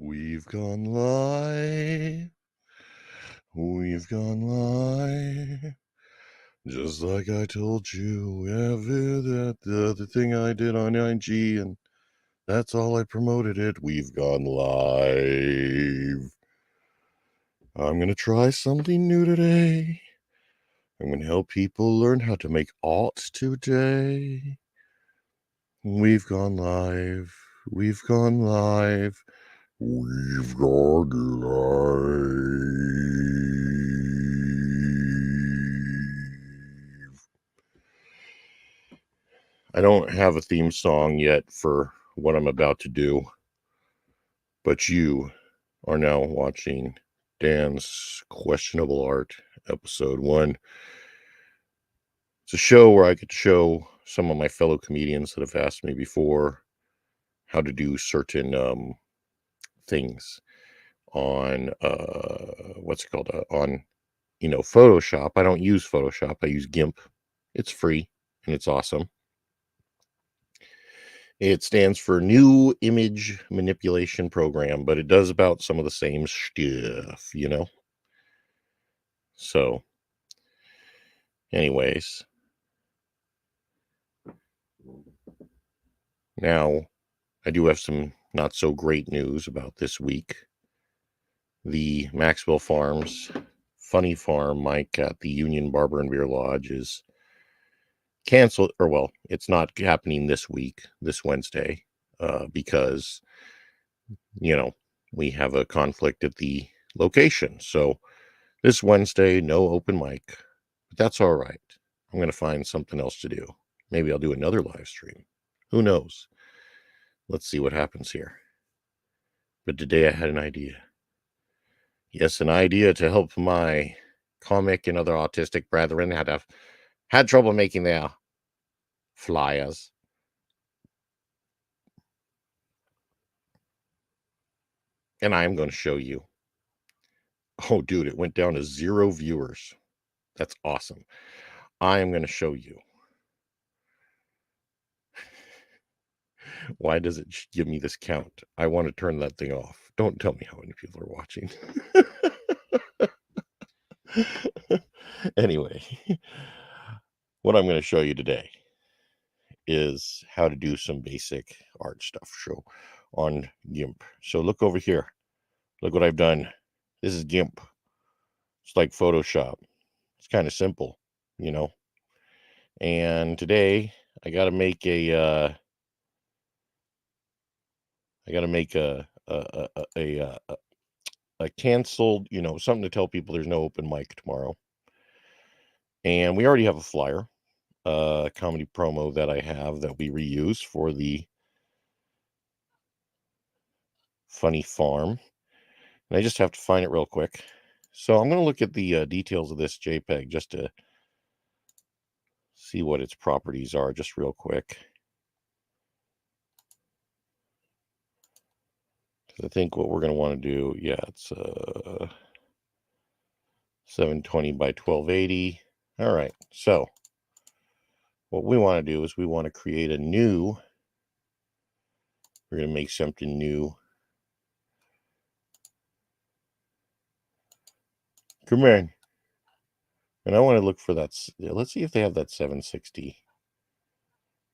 We've gone live. We've gone live. Just like I told you, the thing I did on IG, and that's all I promoted it. We've gone live. I'm going to try something new today. I'm going to help people learn how to make art today. We've gone live. We've gone live. We've gone live. I don't have a theme song yet for what I'm about to do, but you are now watching Dan's Questionable Art, Episode 1. It's a show where I could show some of my fellow comedians that have asked me before how to do certain things on on Photoshop. I don't use Photoshop. I use Gimp. It's free and it's awesome. It stands for New Image Manipulation Program, but it does about some of the same stuff, So, anyways, now I do have some not so great news about this week. The Maxwell Farms Funny Farm mic at the Union Barber and Beer Lodge is canceled, or well, it's not happening this week, this Wednesday, because, we have a conflict at the location. So this Wednesday, no open mic, but that's all right. I'm going to find something else to do. Maybe I'll do another live stream. Who knows? Let's see what happens here. But today I had an idea. Yes, an idea to help my comic and other autistic brethren had trouble making their flyers. And I am going to show you. Oh, dude, it went down to 0 viewers. That's awesome. I am going to show you. Why does it give me this count? I want to turn that thing off. Don't tell me how many people are watching. Anyway, what I'm going to show you today is how to do some basic art stuff on Gimp. So look over here. Look what I've done. This is Gimp. It's like Photoshop. It's kind of simple, And today I got to make a canceled, something to tell people there's no open mic tomorrow. And we already have a flyer, comedy promo that I have that we reuse for the Funny Farm. And I just have to find it real quick. So I'm going to look at the details of this JPEG just to see what its properties are just real quick. I think what we're going to want to do, it's 720 by 1280. All right, so what we want to do is we want to create we're going to make something new. Come on. And I want to look for that. Let's see if they have that 760.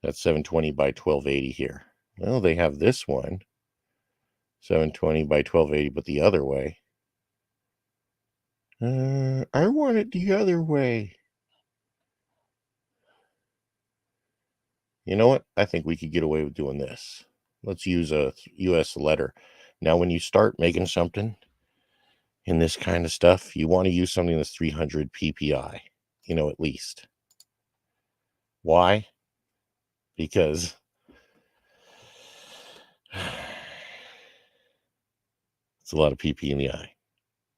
That's 720 by 1280 here. Well, they have this one. 720 by 1280, but the other way. I want it the other way. You know what? I think we could get away with doing this. Let's use a US letter. Now, when you start making something in this kind of stuff, you want to use something that's 300 PPI, at least. Why? Because it's a lot of PP in the eye.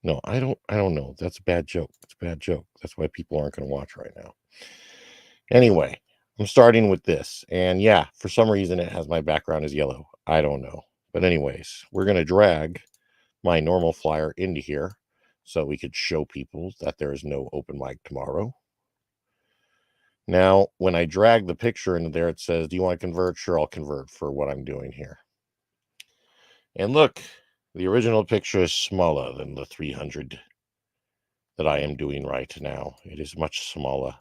No, I don't know. That's a bad joke. It's a bad joke. That's why people aren't going to watch right now. Anyway, I'm starting with this. And yeah, for some reason it has my background is yellow. I don't know. But anyways, we're going to drag my normal flyer into here so we could show people that there is no open mic tomorrow. Now, when I drag the picture into there, it says, do you want to convert? Sure, I'll convert for what I'm doing here. And look, The original picture is smaller than the 300 that I am doing right now. It is much smaller.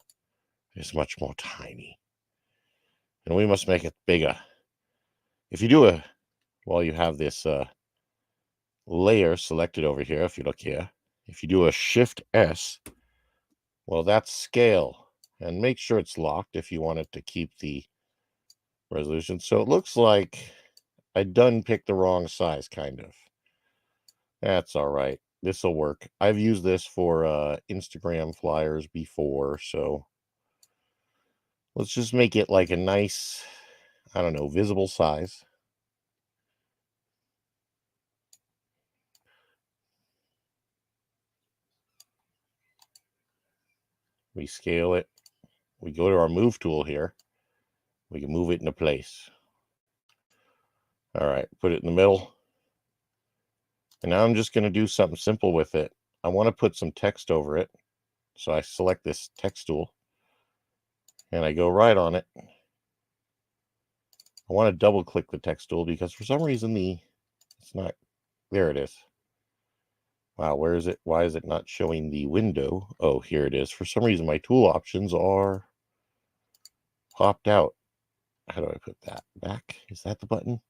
It is much more tiny. And we must make it bigger. If you do while you have this layer selected over here, if you look here, if you do a Shift S, well, that's scale. And make sure it's locked if you want it to keep the resolution. So it looks like I done picked the wrong size, kind of. That's all right. This will work. I've used this for Instagram flyers before, so let's just make it like a nice, I don't know, visible size. We scale it. We go to our move tool here. We can move it into place. All right, put it in the middle. And now I'm just going to do something simple with it. I want to put some text over it. So I select this text tool and I go right on it. I want to double click the text tool because for some reason it's not, there it is. Wow, where is it? Why is it not showing the window? Oh, here it is. For some reason, my tool options are popped out. How do I put that back? Is that the button?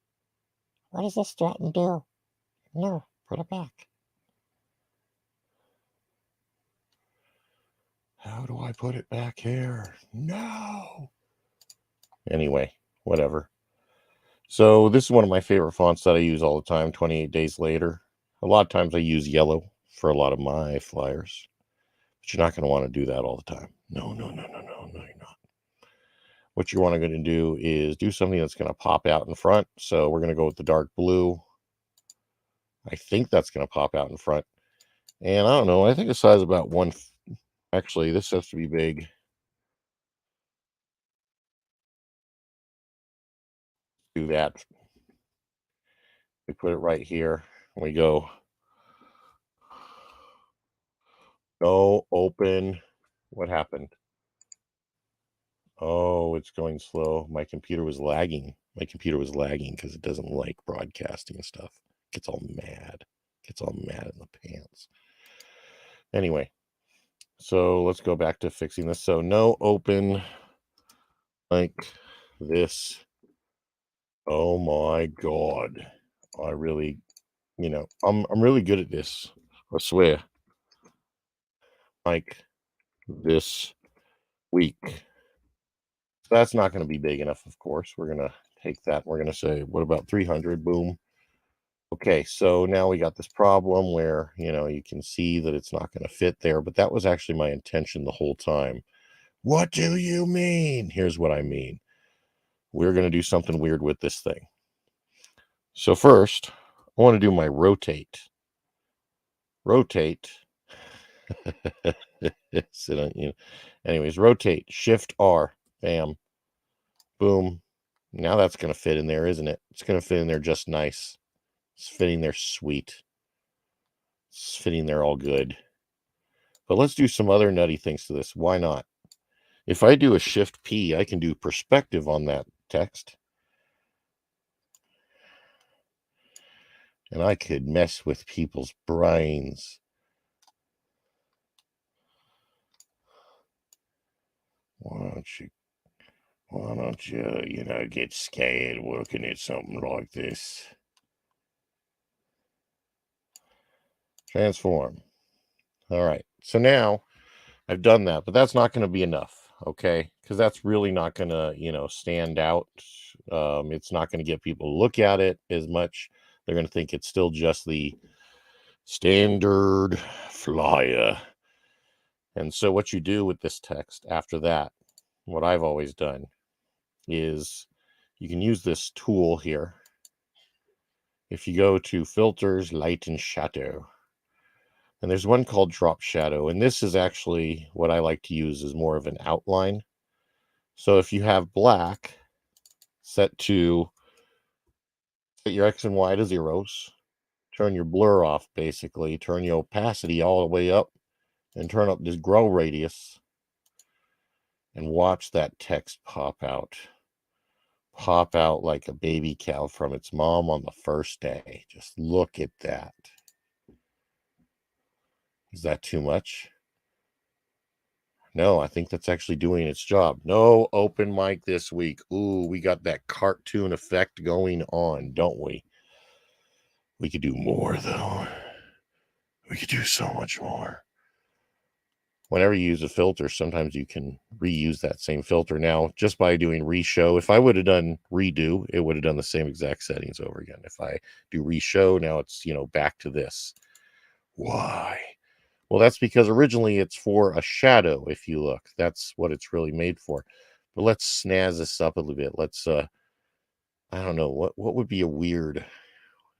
What does this button do? No, put it back. How do I put it back here? No. Anyway, whatever. So this is one of my favorite fonts that I use all the time, 28 Days Later. A lot of times I use yellow for a lot of my flyers. But you're not going to want to do that all the time. No, you're not. What you want to do is do something that's going to pop out in front. So we're going to go with the dark blue. I think that's going to pop out in front. And I don't know, I think the size about one. Actually, this has to be big. Do that. We put it right here. We go. No, open. What happened? Oh, it's going slow. My computer was lagging. Because it doesn't like broadcasting and stuff. Gets all mad. Gets all mad in the pants. Anyway, so let's go back to fixing this. So no open like this. Oh my God. I really, I'm really good at this. I swear. Like this week. That's not going to be big enough, of course. We're going to take that. We're going to say, what about 300? Boom. Okay, so now we got this problem where, you can see that it's not going to fit there, but that was actually my intention the whole time. What do you mean? Here's what I mean. We're going to do something weird with this thing. So first, I want to do my rotate. Rotate. Anyways, rotate. Shift R. Bam. Boom. Now that's going to fit in there, isn't it? It's going to fit in there just nice. It's fitting there sweet. It's fitting there all good. But let's do some other nutty things to this. Why not? If I do a Shift P, I can do perspective on that text. And I could mess with people's brains. Why don't you, get scared working at something like this? Transform. All right. So now I've done that, but that's not going to be enough. Okay. Because that's really not going to, stand out. It's not going to get people to look at it as much. They're going to think it's still just the standard flyer. And so what you do with this text after that, what I've always done is you can use this tool here. If you go to filters, light and shadow, and there's one called drop shadow, and this is actually what I like to use as more of an outline. So if you have black set your X and Y to zeros, turn your blur off, basically turn your opacity all the way up and turn up this grow radius and watch that text pop out. pop out like a baby cow from its mom on the first day. Just look at that. Is that too much? No, I think that's actually doing its job. No open mic this week. Ooh, we got that cartoon effect going on, don't we? We could do more, though. We could do so much more. Whenever you use a filter, sometimes you can reuse that same filter. Now, just by doing reshow, if I would have done redo, it would have done the same exact settings over again. If I do reshow, now it's, back to this. Why? Well, that's because originally it's for a shadow, if you look. That's what it's really made for. But let's snazz this up a little bit. Let's, I don't know, what would be a weird,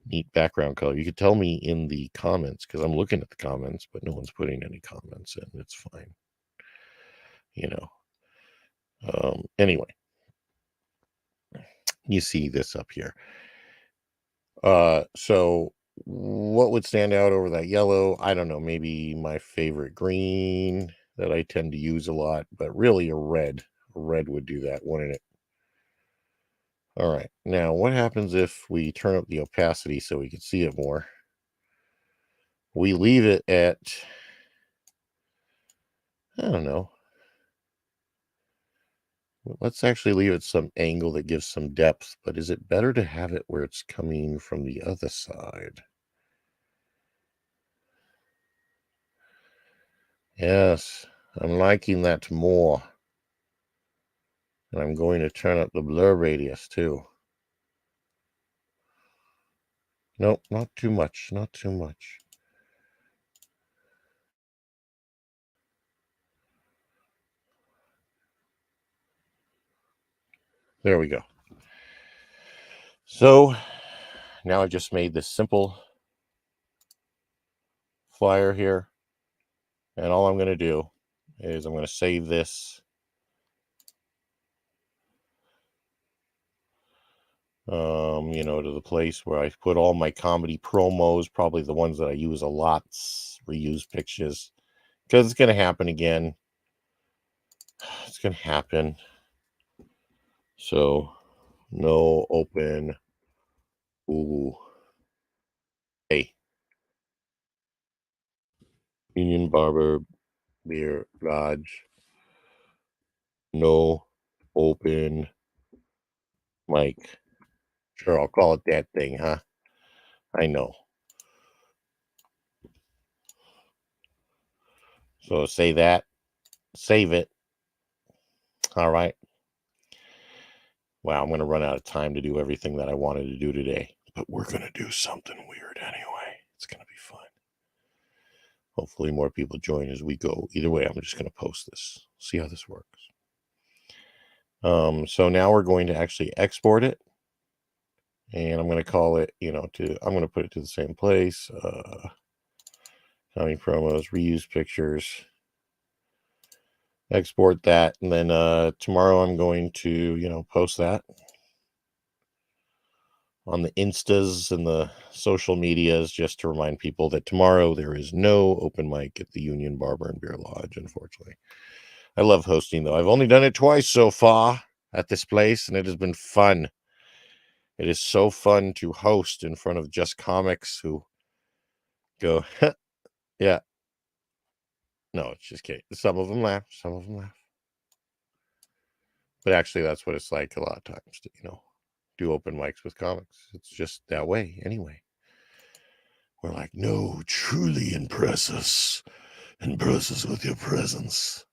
neat background color? You could tell me in the comments, because I'm looking at the comments, but no one's putting any comments in. It's fine. Anyway, you see this up here. So what would stand out over that yellow? I don't know, maybe my favorite green that I tend to use a lot, but really a red. A red would do that, wouldn't it? All right, now what happens if we turn up the opacity so we can see it more? We leave it at, I don't know. Let's actually leave it some angle that gives some depth, but is it better to have it where it's coming from the other side? Yes, I'm liking that more. And I'm going to turn up the blur radius too. Nope, not too much, not too much. There we go. So now I just made this simple flyer here. And all I'm going to do is I'm going to save this. To the place where I put all my comedy promos, probably the ones that I use a lot, reuse pictures, because it's going to happen again. It's going to happen. So, no open. Ooh. Hey. Union Barber Beer Lodge. No open mic. Sure, I'll call it that thing, huh? I know. So say that. Save it. All right. Wow, I'm going to run out of time to do everything that I wanted to do today. But we're going to do something weird anyway. It's going to be fun. Hopefully more people join as we go. Either way, I'm just going to post this. See how this works. So now we're going to actually export it. And I'm going to call it, I'm going to put it to the same place. Comedy promos, reuse pictures. Export that. And then tomorrow I'm going to, post that on the Instas and the social medias, just to remind people that tomorrow there is no open mic at the Union Barber and Beer Lodge, unfortunately. I love hosting, though. I've only done it twice so far at this place, and it has been fun. It is so fun to host in front of just comics who go, yeah. No, it's just kidding. Some of them laugh. Some of them laugh. But actually, that's what it's like a lot of times to, do open mics with comics. It's just that way anyway. We're like, no, truly impress us with your presence.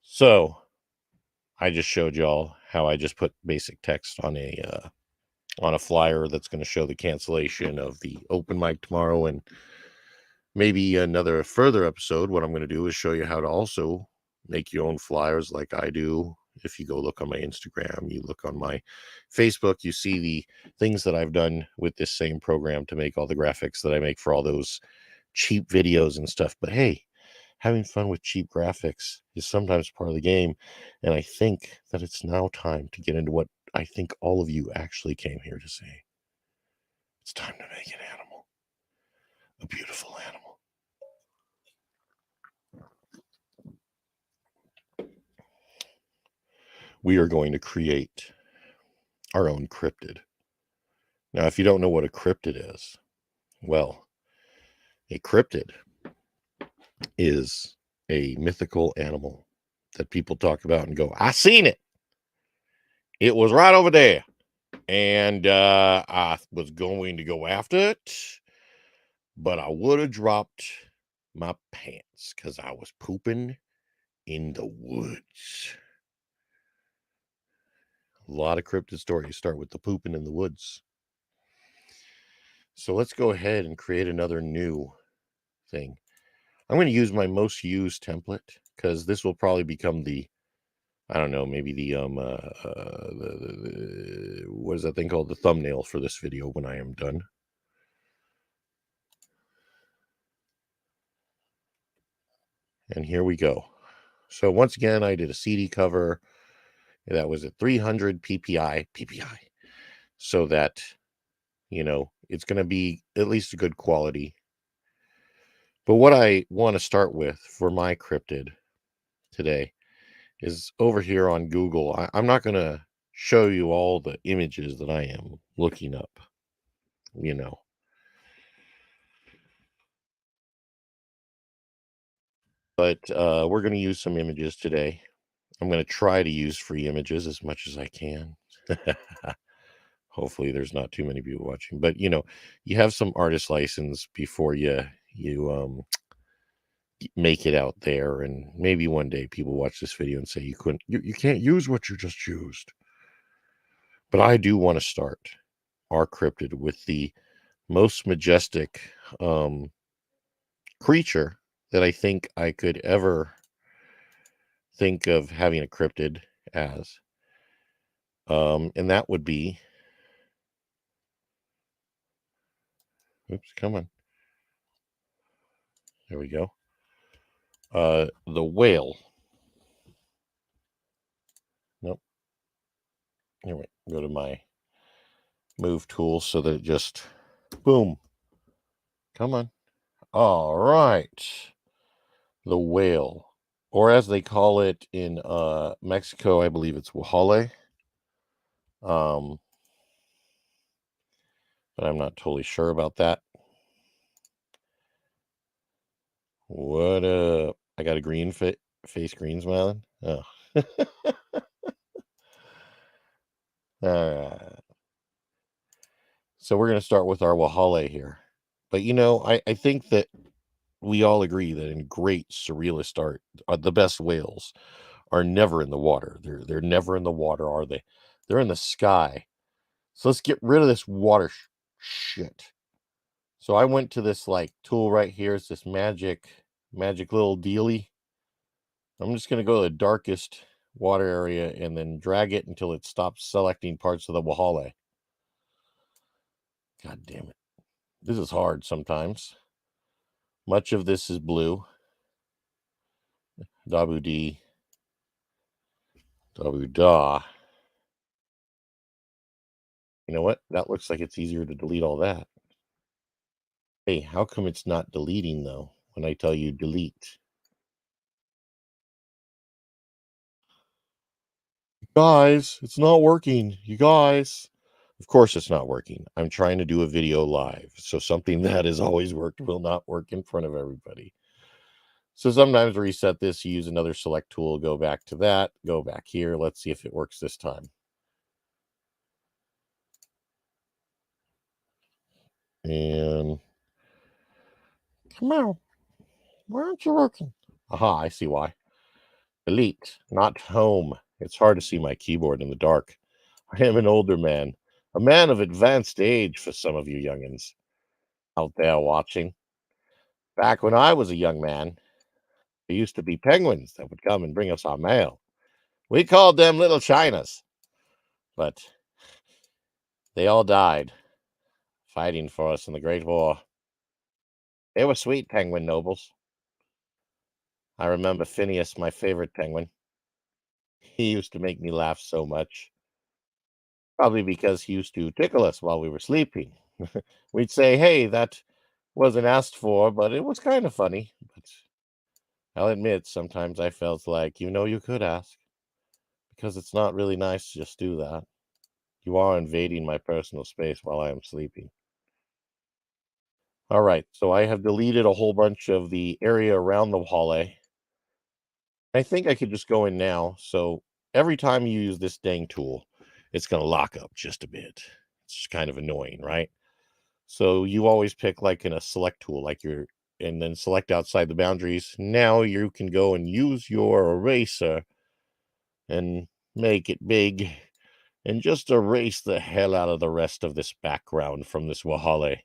So I just showed y'all how I just put basic text on a flyer that's going to show the cancellation of the open mic tomorrow, and maybe another further episode. What I'm going to do is show you how to also make your own flyers like I do. If you go look on my Instagram, you look on my Facebook, you see the things that I've done with this same program to make all the graphics that I make for all those cheap videos and stuff. But hey, having fun with cheap graphics is sometimes part of the game. And I think that it's now time to get into what I think all of you actually came here to say. It's time to make an animal, a beautiful animal. We are going to create our own cryptid. Now, if you don't know what a cryptid is, well, a cryptid is a mythical animal that people talk about and go, I seen it. It was right over there. And I was going to go after it, but I would have dropped my pants because I was pooping in the woods. A lot of cryptid stories start with the pooping in the woods. So let's go ahead and create another new thing. I'm going to use my most used template because this will probably become the, I don't know, maybe the what is that thing called? The thumbnail for this video when I am done. And here we go. So once again, I did a CD cover that was at 300 PPI, so that, you know, it's going to be at least a good quality. But what I want to start with for my cryptid today is over here on Google. I'm not going to show you all the images that I am looking up, you know. But we're going to use some images today. I'm going to try to use free images as much as I can. Hopefully there's not too many people watching. But, you know, you have some artist license before you make it out there, and maybe one day people watch this video and say you can't use what you just used. But I do want to start our cryptid with the most majestic creature that I think I could ever think of having a cryptid as, and that would be, oops, come on, there we go, the whale. Nope, here we go to my move tool so that it just, boom, come on. All right, the whale, or as they call it in Mexico, I believe it's wajale. But I'm not totally sure about that. What up? I got a green face, green smiling. Oh. All right. So we're going to start with our wajale here. But, you know, I think that we all agree that in great surrealist art, the best whales are never in the water. They're never in the water, are they? They're in the sky. So let's get rid of this water shit. So I went to this like tool right here. It's this magic little dealy. I'm just going to go to the darkest water area and then drag it until it stops selecting parts of the wajale. God damn it. This is hard sometimes. Much of this is blue. Dabu D. Dabu Da. You know what? That looks like it's easier to delete all that. Hey, how come it's not deleting though when I tell you delete? Guys, it's not working. You guys. Of course it's not working. I'm trying to do a video live. So something that has always worked will not work in front of everybody. So sometimes reset this, use another select tool, go back to that, go back here. Let's see if it works this time. And come on, why aren't you working? Aha, I see why. Delete, not home. It's hard to see my keyboard in the dark. I am an older man, a man of advanced age for some of you youngins out there watching. Back when I was a young man, there used to be penguins that would come and bring us our mail. We called them little Chinas, but they all died fighting for us in the Great War. They were sweet penguin nobles. I remember Phineas, my favorite penguin. He used to make me laugh so much. Probably because he used to tickle us while we were sleeping. We'd say, hey, that wasn't asked for, but it was kind of funny. But I'll admit, sometimes I felt like, you know, you could ask, because it's not really nice to just do that. You are invading my personal space while I am sleeping. All right, so I have deleted a whole bunch of the area around the hallway. I think I could just go in now. So every time you use this dang tool, it's going to lock up just a bit. It's kind of annoying, right? So you always pick like in a select tool, like and then select outside the boundaries. Now you can go and use your eraser and make it big and just erase the hell out of the rest of this background from this Wahale.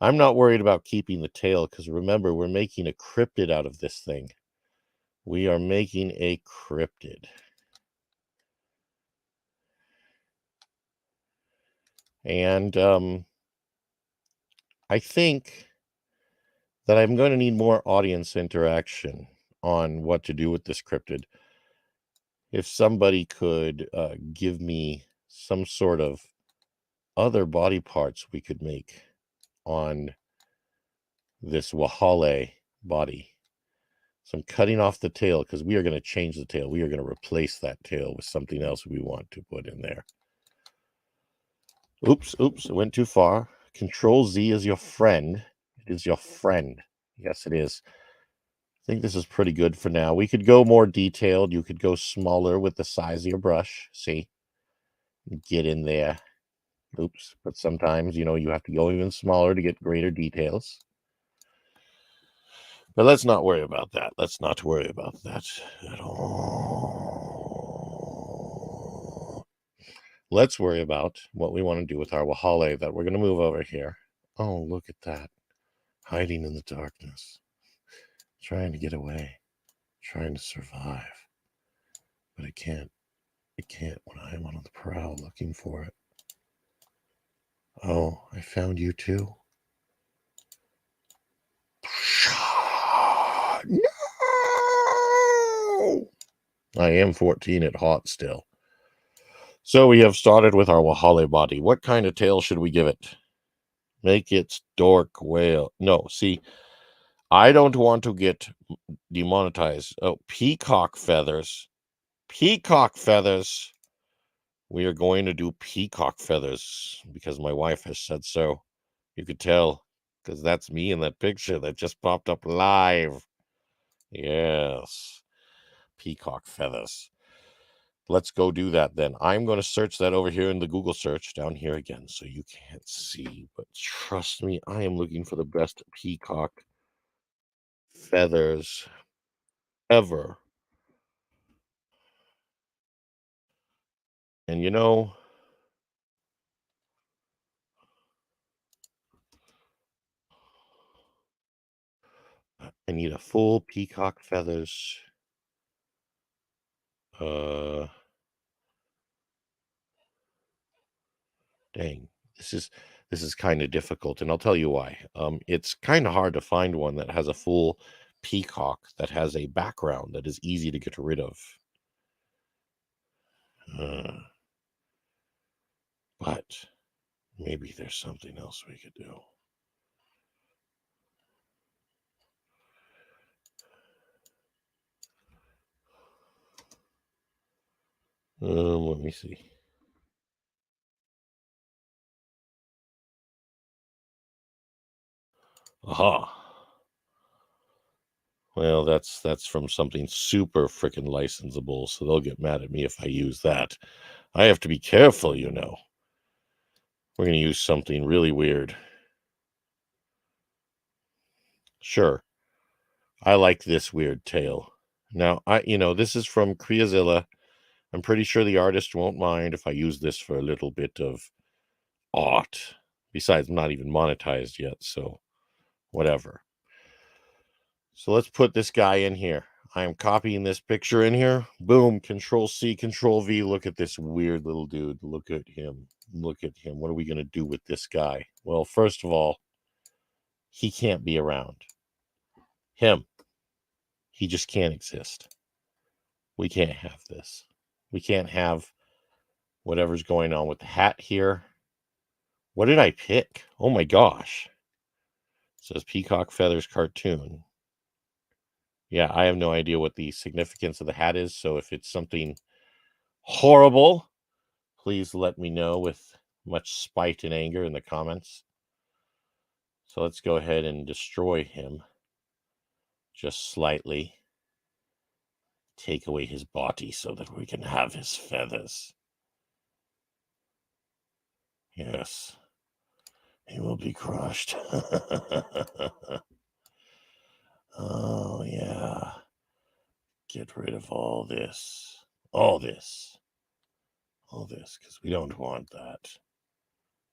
I'm not worried about keeping the tail because remember, we're making a cryptid out of this thing. We are making a cryptid. And I think that I'm going to need more audience interaction on what to do with this cryptid. If somebody could give me some sort of other body parts we could make on this Wahale body. So I'm cutting off the tail because we are going to change the tail. We are going to replace that tail with something else we want to put in there. Oops, it went too far. Control Z is your friend. It is your friend. Yes, it is. I think this is pretty good for now. We could go more detailed. You could go smaller with the size of your brush. See? Get in there. Oops. But sometimes, you have to go even smaller to get greater details. But let's not worry about that. Let's not worry about that at all. Let's worry about what we want to do with our Wahale that we're going to move over here. Oh, look at that. Hiding in the darkness. Trying to get away. Trying to survive. But it can't. It can't when I am on the prowl looking for it. Oh, I found you too. No! I am 14 at hot still. So we have started with our Wahale body. What kind of tail should we give it? Make it stork whale. No, see, I don't want to get demonetized. Oh, peacock feathers. Peacock feathers. We are going to do peacock feathers because my wife has said so. You could tell because that's me in that picture that just popped up live. Yes. Peacock feathers. Let's go do that then. I'm going to search that over here in the Google search down here again so you can't see. But trust me, I am looking for the best peacock feathers ever. And I need a full peacock feathers. Dang, this is kind of difficult, and I'll tell you why. It's kind of hard to find one that has a full peacock that has a background that is easy to get rid of. But maybe there's something else we could do. Let me see. Aha. Well, that's from something super freaking licensable, so they'll get mad at me if I use that. I have to be careful, We're going to use something really weird. Sure. I like this weird tail. Now, this is from Creazilla. I'm pretty sure the artist won't mind if I use this for a little bit of art. Besides, I'm not even monetized yet, so whatever. So let's put this guy in here. I am copying this picture in here. Boom, Control C, Control V. Look at this weird little dude. Look at him. Look at him. What are we going to do with this guy? Well, first of all, he can't be around. Him. He just can't exist. We can't have this. We can't have whatever's going on with the hat here. What did I pick? Oh my gosh. It says Peacock Feathers cartoon. Yeah, I have no idea what the significance of the hat is. So if it's something horrible, please let me know with much spite and anger in the comments. So let's go ahead and destroy him just slightly. Take away his body so that we can have his feathers. Yes, he will be crushed. Oh, yeah. Get rid of all this, because we don't want that.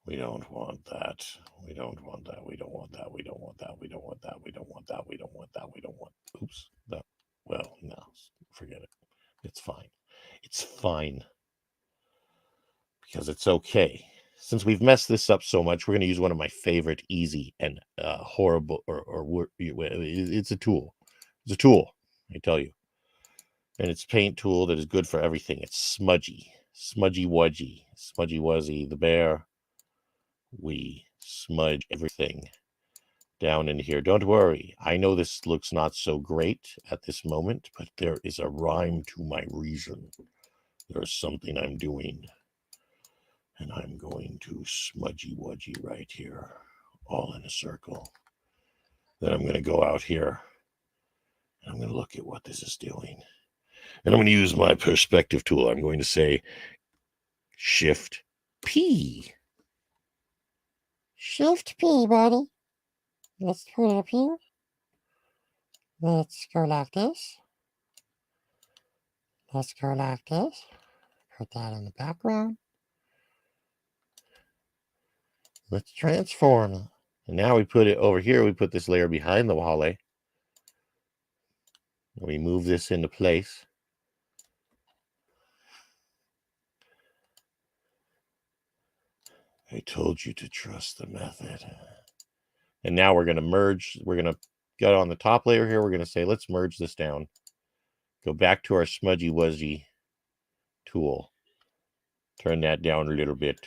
We don't want that. We don't want that. We don't want that. We don't want that. We don't want that. We don't want that. We don't want that. We don't want. Oops. No. Well, no. Forget it. It's fine. It's fine. Because it's okay. Since we've messed this up so much, we're going to use one of my favorite easy and horrible, it's a tool. It's a tool, I tell you. And it's a paint tool that is good for everything. It's smudgy. Smudgy Wudgy. Smudgy Wuzzy, the bear. We smudge everything down in here. Don't worry. I know this looks not so great at this moment, but there is a rhyme to my reason. There's something I'm doing. And I'm going to smudgy wudgy right here, all in a circle. Then I'm going to go out here, and I'm going to look at what this is doing. And I'm going to use my perspective tool. I'm going to say, Shift P. Shift P, buddy. Let's put it up here. Let's go like this. Let's go like this. Put that in the background. Let's transform it. And now we put it over here. We put this layer behind the wale. We move this into place. I told you to trust the method. And now we're going to merge. We're going to get on the top layer here. We're going to say, let's merge this down. Go back to our smudgy wuzzy tool. Turn that down a little bit.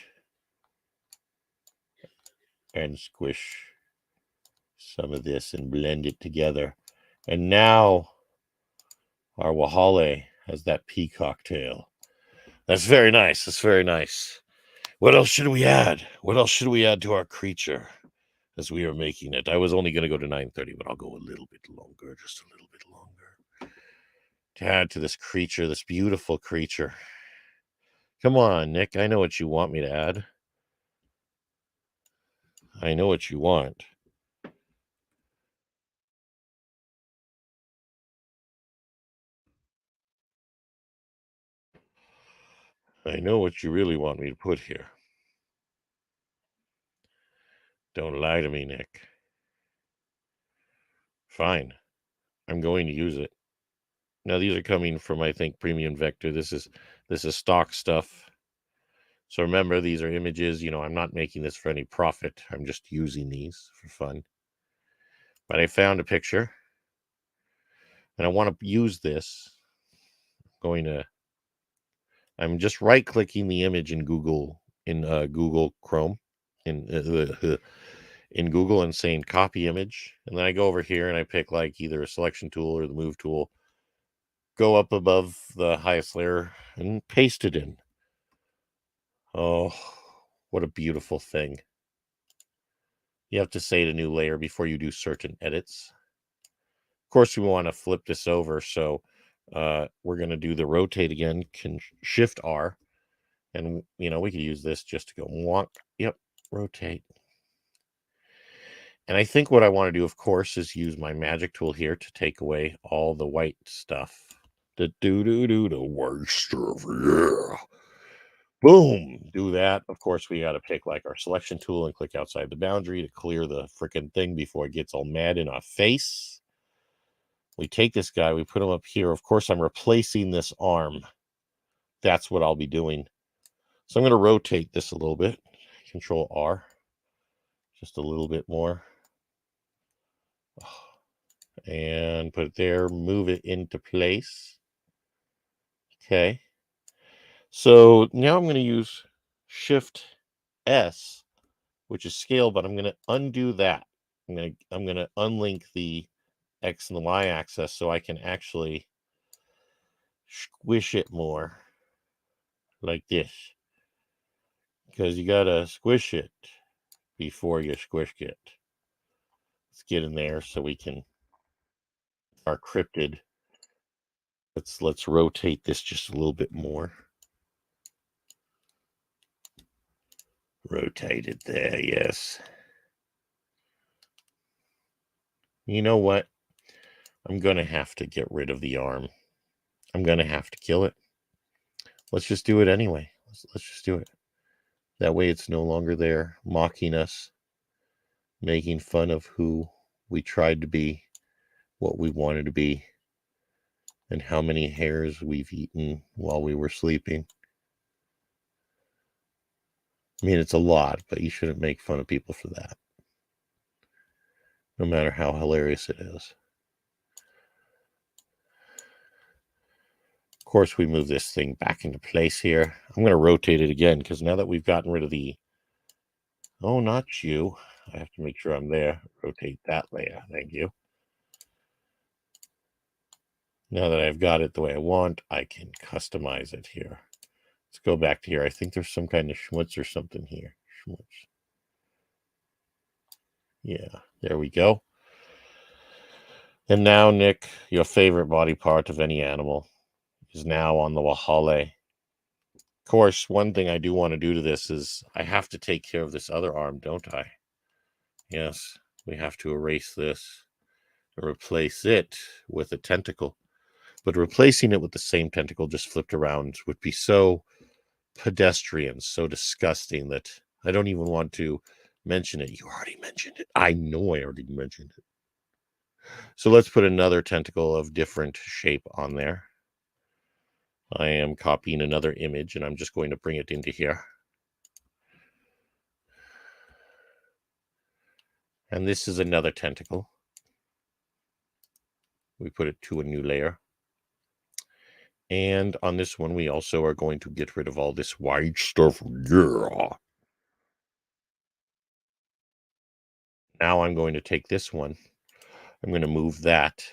And squish some of this and blend it together. And now our wahale has that peacock tail. That's very nice. That's very nice. What else should we add? What else should we add to our creature as we are making it? I was only going to go to 9:30, but I'll go a little bit longer, just a little bit longer, to add to this creature, this beautiful creature. Come on, Nick. I know what you want me to add. I know what you want. I know what you really want me to put here. Don't lie to me, Nick. Fine. I'm going to use it. Now these are coming from, I think, Premium Vector. This is stock stuff. So remember, these are images. I'm not making this for any profit. I'm just using these for fun. But I found a picture, and I want to use this. I'm just right-clicking the image in Google, Google Chrome, in Google, and saying copy image. And then I go over here and I pick like either a selection tool or the move tool. Go up above the highest layer and paste it in. Oh, what a beautiful thing. You have to say the new layer before you do certain edits. Of course, we want to flip this over. So we're going to do the rotate again, Shift R. And, we could use this just to go wonk. Yep, rotate. And I think what I want to do, of course, is use my magic tool here to take away all the white stuff. The white stuff, yeah. Boom, do that. Of course, we got to pick like our selection tool and click outside the boundary to clear the freaking thing before it gets all mad in our face. We take this guy, we put him up here. Of course, I'm replacing this arm. That's what I'll be doing. So I'm going to rotate this a little bit. Control R. Just a little bit more. And put it there. Move it into place. Okay. So now I'm going to use Shift S, which is scale, but I'm going to undo that. I'm going to unlink the X and the Y axis so I can actually squish it more like this. because you gotta squish it before you squish it. Let's get in there so we can our cryptid. Let's rotate this just a little bit more. Rotate it there, yes. You know what? I'm gonna have to get rid of the arm. I'm gonna have to kill it. Let's just do it anyway. Let's just do it. That way it's no longer there mocking us, making fun of who we tried to be, what we wanted to be, and how many hairs we've eaten while we were sleeping. I mean, it's a lot, but you shouldn't make fun of people for that, no matter how hilarious it is. Of course, we move this thing back into place here. I'm going to rotate it again because now that we've gotten rid of the... Oh, not you. I have to make sure I'm there. Rotate that layer. Thank you. Now that I've got it the way I want, I can customize it here. Let's go back to here. I think there's some kind of schmutz or something here. Schmutz. Yeah, there we go. And now, Nick, your favorite body part of any animal is now on the wahale. Of course, one thing I do want to do to this is I have to take care of this other arm, don't I? Yes, we have to erase this and replace it with a tentacle. But replacing it with the same tentacle just flipped around would be so pedestrian, so disgusting that I don't even want to mention it. You already mentioned it. I know I already mentioned it. So let's put another tentacle of different shape on there. I am copying another image and I'm just going to bring it into here. And this is another tentacle. We put it to a new layer. And on this one, we also are going to get rid of all this white stuff. Yeah. Now I'm going to take this one. I'm going to move that.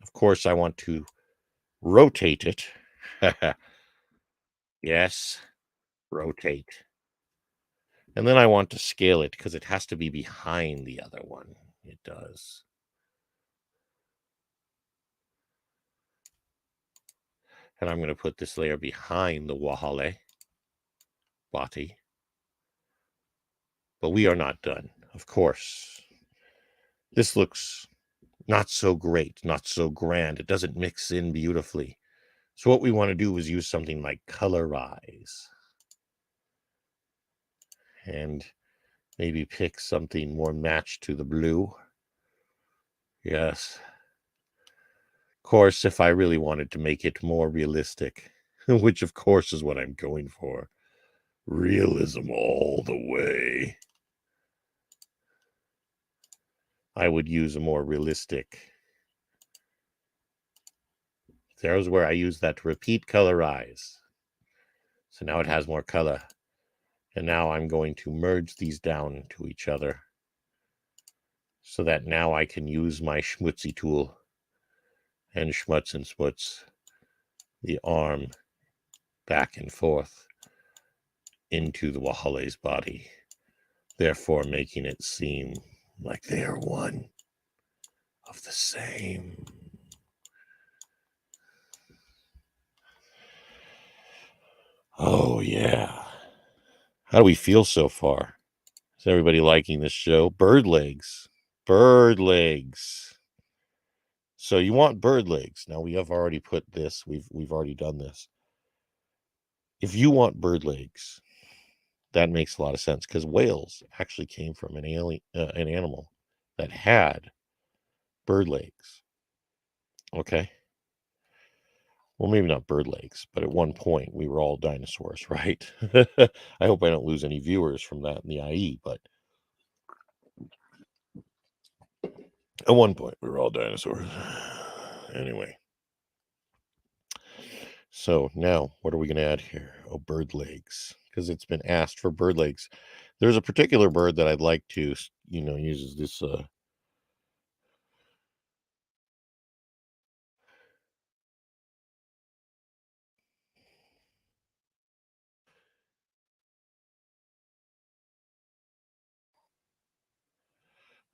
Of course, I want to rotate it. Yes, rotate. And then I want to scale it because it has to be behind the other one. It does. And I'm going to put this layer behind the wahale body. But we are not done, of course. This looks not so great, not so grand. It doesn't mix in beautifully. So what we want to do is use something like colorize. And maybe pick something more matched to the blue. Yes. Of course, if I really wanted to make it more realistic, which of course is what I'm going for. Realism all the way. I would use a more realistic. There's where I use that repeat colorize. So now it has more color. And now I'm going to merge these down to each other so that now I can use my schmutzy tool and schmutz and smuts the arm back and forth into the wahale's body, therefore making it seem like they are one of the same. Oh, yeah. How do we feel so far? Is everybody liking this show? Bird legs. Bird legs. So you want bird legs. Now we have already put this. We've already done this. If you want bird legs, that makes a lot of sense because whales actually came from an animal that had bird legs. Okay. Well, maybe not bird legs, but at one point we were all dinosaurs, right? I hope I don't lose any viewers from that in the IE, but at one point we were all dinosaurs. Anyway. So now what are we going to add here? Oh, bird legs, because it's been asked for bird legs. There's a particular bird that I'd like to, uses this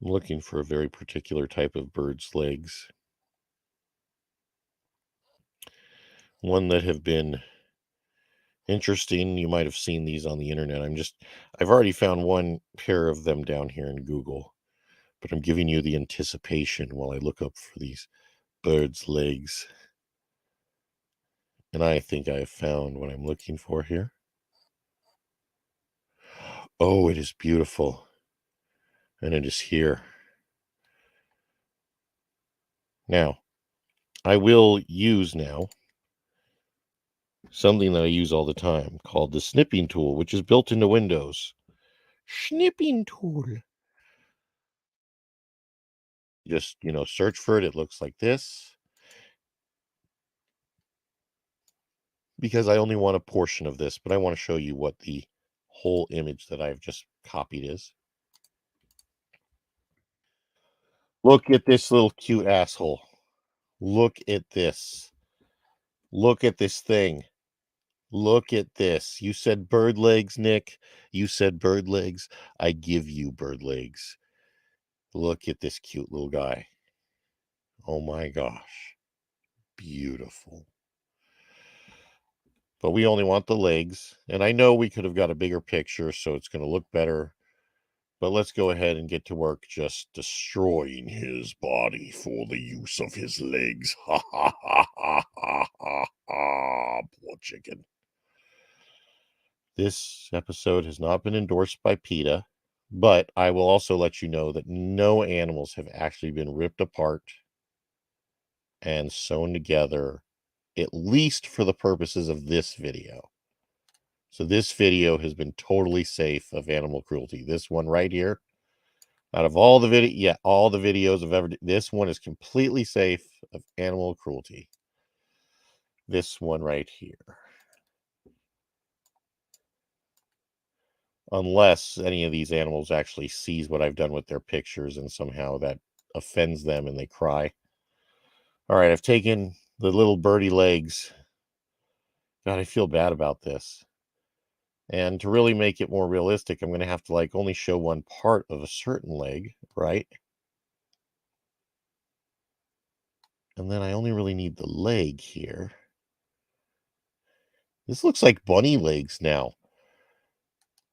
I'm looking for a very particular type of bird's legs. One that have been interesting. You might have seen these on the internet. I've already found one pair of them down here in Google, but I'm giving you the anticipation while I look up for these bird's legs. And I think I have found what I'm looking for here. Oh, it is beautiful. And it is here. Now, I will use now something that I use all the time called the snipping tool, which is built into Windows. Snipping tool. Just, search for it. It looks like this. Because I only want a portion of this, but I want to show you what the whole image that I've just copied is. Look at this little cute asshole. Look at this. Look at this thing. Look at this. You said bird legs, Nick. You said bird legs. I give you bird legs. Look at this cute little guy. Oh my gosh. Beautiful. But we only want the legs. And I know we could have got a bigger picture, so it's going to look better. But let's go ahead and get to work just destroying his body for the use of his legs. Ha ha ha ha ha ha ha. Poor chicken. This episode has not been endorsed by PETA, but I will also let you know that no animals have actually been ripped apart and sewn together, at least for the purposes of this video. So this video has been totally safe of animal cruelty. This one right here, out of all the all the videos I've ever this one is completely safe of animal cruelty. This one right here. Unless any of these animals actually sees what I've done with their pictures and somehow that offends them and they cry. All right, I've taken the little birdie legs. God, I feel bad about this. And to really make it more realistic, I'm going to have to only show one part of a certain leg, right? And then I only really need the leg here. This looks like bunny legs now.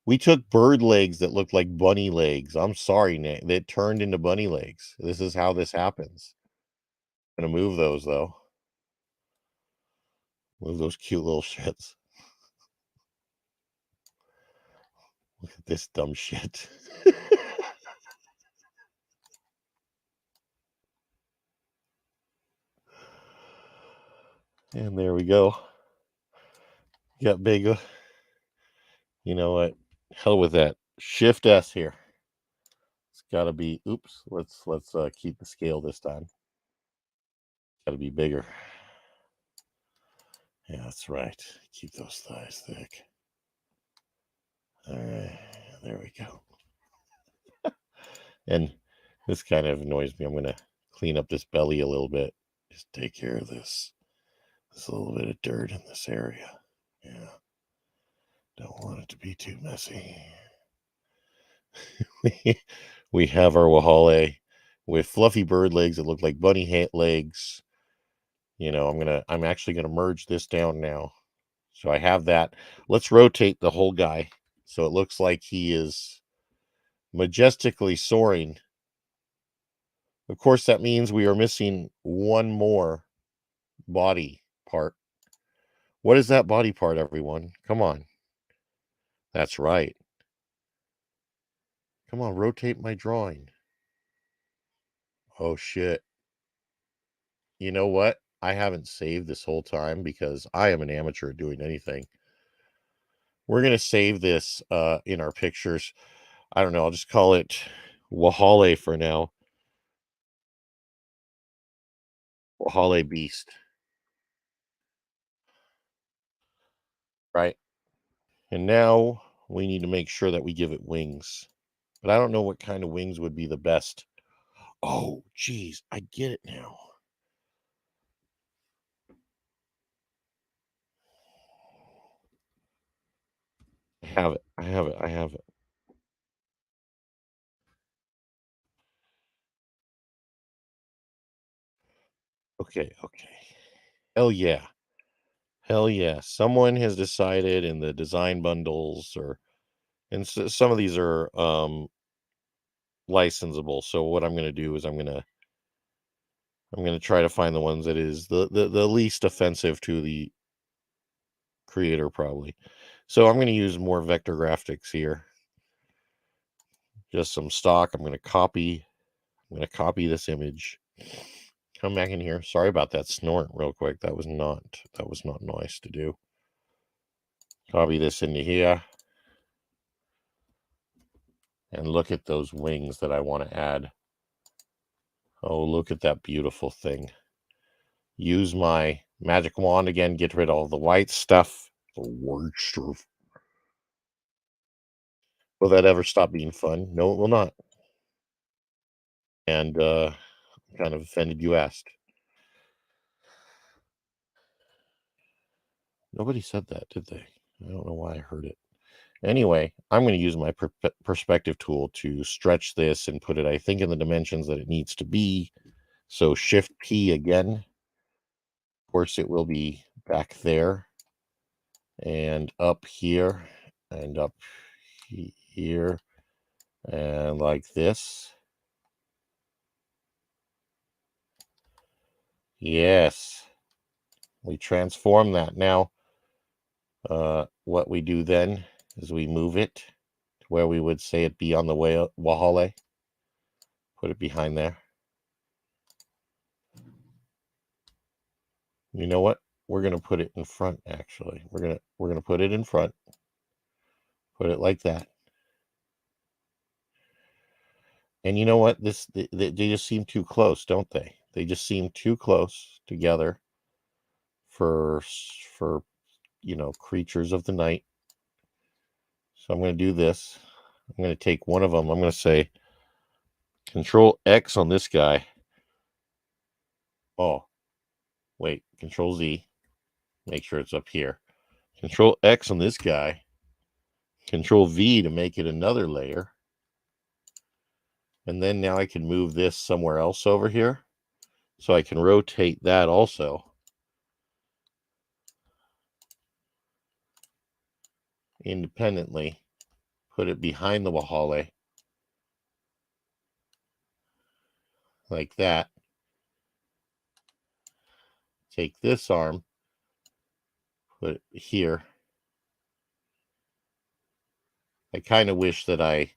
We took bird legs that looked like bunny legs. I'm sorry, Nick. That turned into bunny legs. This is how this happens. I'm going to move those, though. Move those cute little shits. Look at this dumb shit. And there we go. Got big. You know what? Hell with that. Shift S here. It's got to be. Oops. Let's keep the scale this time. Got to be bigger. Yeah, that's right. Keep those thighs thick. All right. There we go. And this kind of annoys me. I'm going to clean up this belly a little bit. Just take care of this. There's a little bit of dirt in this area. Yeah. Don't want it to be too messy. We have our wahale with fluffy bird legs that look like bunny legs. I'm actually gonna merge this down now. So I have that. Let's rotate the whole guy so it looks like he is majestically soaring. Of course, that means we are missing one more body part. What is that body part, everyone? Come on. That's right. Come on, rotate my drawing. Oh, shit. You know what? I haven't saved this whole time because I am an amateur at doing anything. We're going to save this in our pictures. I don't know. I'll just call it Wahale for now. Wahale Beast. Right? And now we need to make sure that we give it wings. But I don't know what kind of wings would be the best. Oh, geez. I get it now. I have it. I have it. I have it. Okay, okay. Hell yeah. Hell yeah. Someone has decided in the design bundles and some of these are licensable. So what I'm gonna do is I'm gonna try to find the ones that is the least offensive to the creator probably. So I'm gonna use more vector graphics here. Just some stock. I'm gonna copy this image. Come back in here. Sorry about that snort real quick. That was not nice to do. Copy this into here. And look at those wings that I want to add. Oh, look at that beautiful thing. Use my magic wand again, get rid of all the white stuff. The white stuff. Will that ever stop being fun? No, it will not. And I'm kind of offended you asked. Nobody said that, did they? I don't know why I heard it. Anyway, I'm going to use my perspective tool to stretch this and put it, I think, in the dimensions that it needs to be. So Shift P again. Of course, it will be back there and up here and up here and like this. Yes, we transform that. Now, what we do then is we move it to where we would say it be on the way Wahale. Put it behind there. You know what? We're gonna put it in front. Actually, we're gonna put it in front. Put it like that. And you know what? They just seem too close, don't they? They just seem too close together for creatures of the night. So I'm going to do this. I'm going to take one of them. I'm going to say Control X on this guy. Oh, wait, Control Z. Make sure it's up here. Control X on this guy. Control V to make it another layer. And then now I can move this somewhere else over here. So I can rotate that also independently. Put it behind the Wahale. Like that. Take this arm. Put it here. I kind of wish that I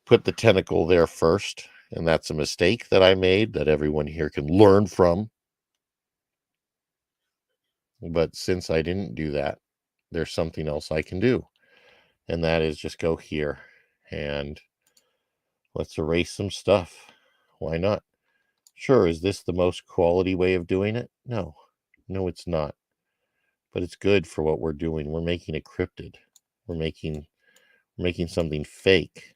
put the tentacle there first, and that's a mistake that I made that everyone here can learn from. But since I didn't do that, there's something else I can do, and that is just go here and let's erase some stuff. Why not? Sure, is this the most quality way of doing it? No, it's not. But it's good for what we're doing. We're making a cryptid. We're making something fake.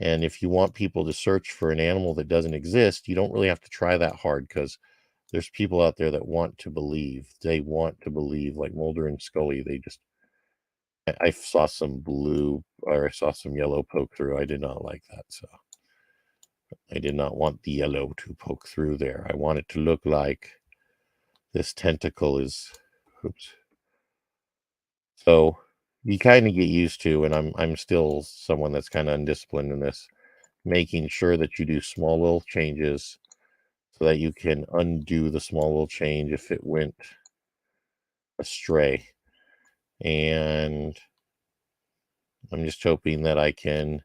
And if you want people to search for an animal that doesn't exist, you don't really have to try that hard because there's people out there that want to believe. They want to believe, like Mulder and Scully. I saw some blue or I saw some yellow poke through. I did not like that. So I did not want the yellow to poke through there. I want it to look like this tentacle is, oops. So you kind of get used to, and I'm still someone that's kind of undisciplined in this, making sure that you do small little changes so that you can undo the small little change if it went astray. And I'm just hoping that I can,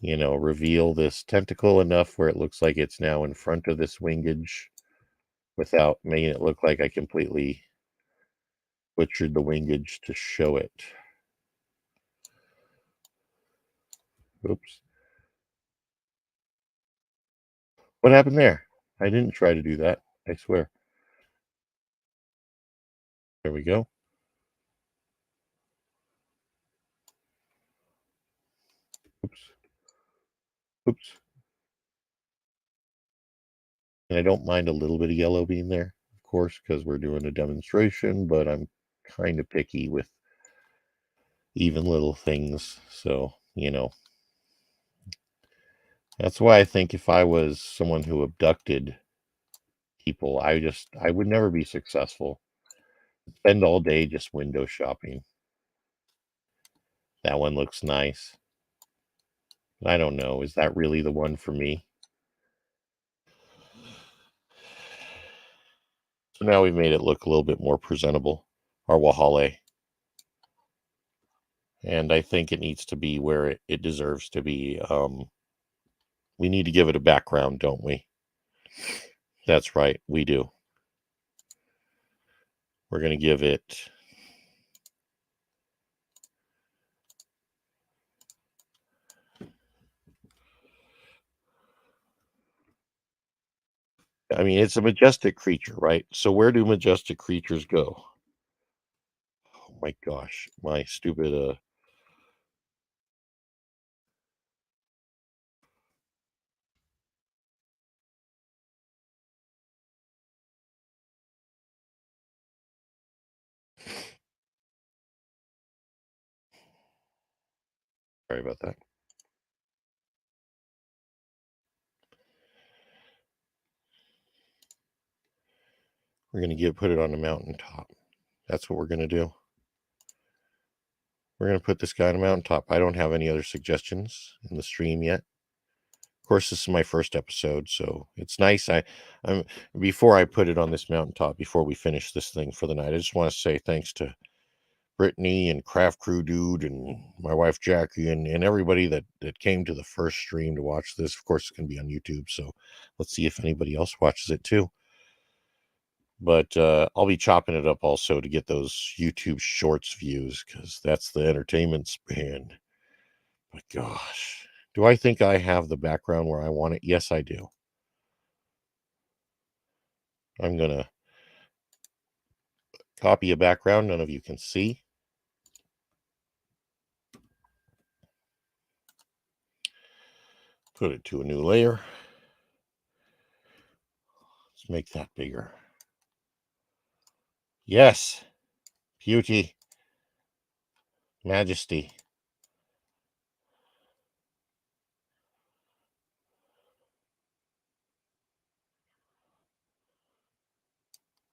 reveal this tentacle enough where it looks like it's now in front of this wingage without making it look like I completely butchered the wingage to show it. Oops. What happened there? I didn't try to do that. I swear. There we go. Oops. Oops. And I don't mind a little bit of yellow being there, of course, because we're doing a demonstration, but I'm kind of picky with even little things. So, that's why I think if I was someone who abducted people. I would never be successful. Spend all day just window shopping. That one looks nice. I don't know. Is that really the one for me? So now we've made it look a little bit more presentable, our Wahale. And I think it needs to be where it deserves to be. We need to give it a background, don't we? That's right, we do. We're going to give it... I mean, it's a majestic creature, right? So where do majestic creatures go? Oh my gosh, my stupid... Sorry about that. We're going to put it on the mountaintop. That's what we're going to do. We're going to put this guy on a mountaintop. I don't have any other suggestions in the stream yet. Of course, this is my first episode, so it's nice. I'm before I put it on this mountaintop, before we finish this thing for the night, I just want to say thanks to Brittany and Craft Crew Dude and my wife Jackie and everybody that came to the first stream to watch this. Of course, it's going to be on YouTube, so let's see if anybody else watches it too. But I'll be chopping it up also to get those YouTube Shorts views, because that's the entertainment span. But gosh, do I think I have the background where I want it? Yes, I do. I'm going to copy a background none of you can see. Put it to a new layer. Let's make that bigger. Yes, beauty, majesty.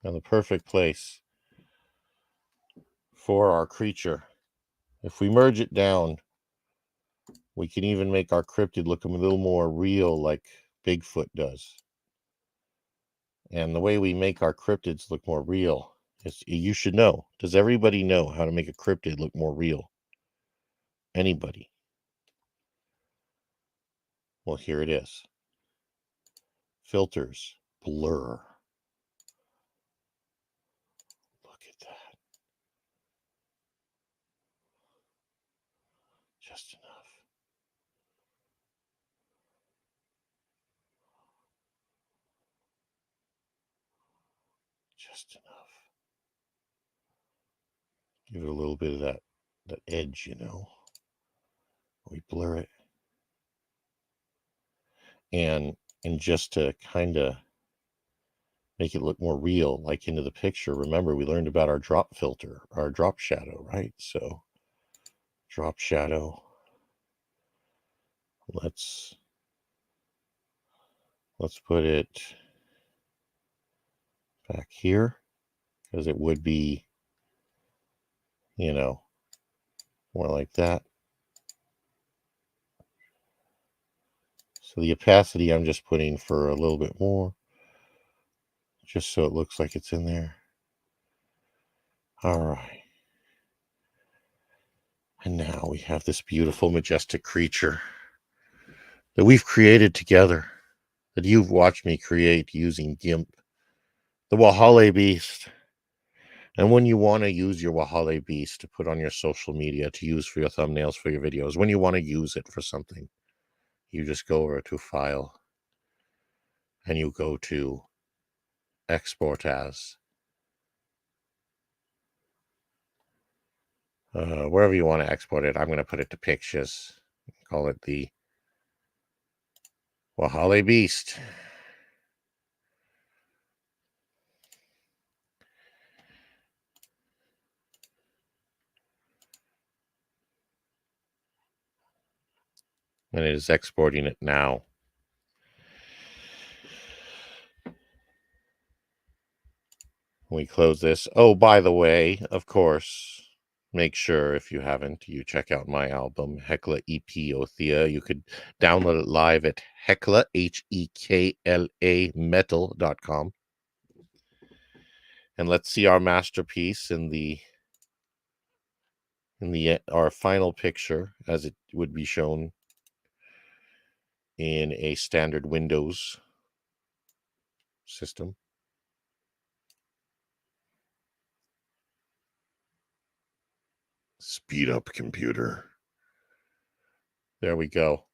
And the perfect place for our creature. If we merge it down, we can even make our cryptid look a little more real, like Bigfoot does. And the way we make our cryptids look more real is, you should know. Does everybody know how to make a cryptid look more real? Anybody? Well, here it is. Filters, blur. Look at that. Just enough. Just enough. Give it a little bit of that edge, you know. We blur it. And just to kind of make it look more real, like into the picture. Remember, we learned about our drop filter, our drop shadow, right? So drop shadow. Let's put it back here, because it would be, you know, more like that. So the opacity I'm just putting for a little bit more, just so it looks like it's in there. All right. And now we have this beautiful, majestic creature that we've created together, that you've watched me create using Gimp, the Wahale Beast. And when you want to use your Wahale Beast to put on your social media, to use for your thumbnails, for your videos, when you want to use it for something, you just go over to File, and you go to Export As. Wherever you want to export it, I'm going to put it to Pictures. Call it the Wahale Beast. And it is exporting it now. We close this. Oh, by the way, of course, make sure if you haven't, you check out my album, Hekla EP Othea. You could download it live at Hekla, Hekla metal.com. And let's see our masterpiece in the our final picture as it would be shown in a standard Windows system. Speed up, computer. There we go.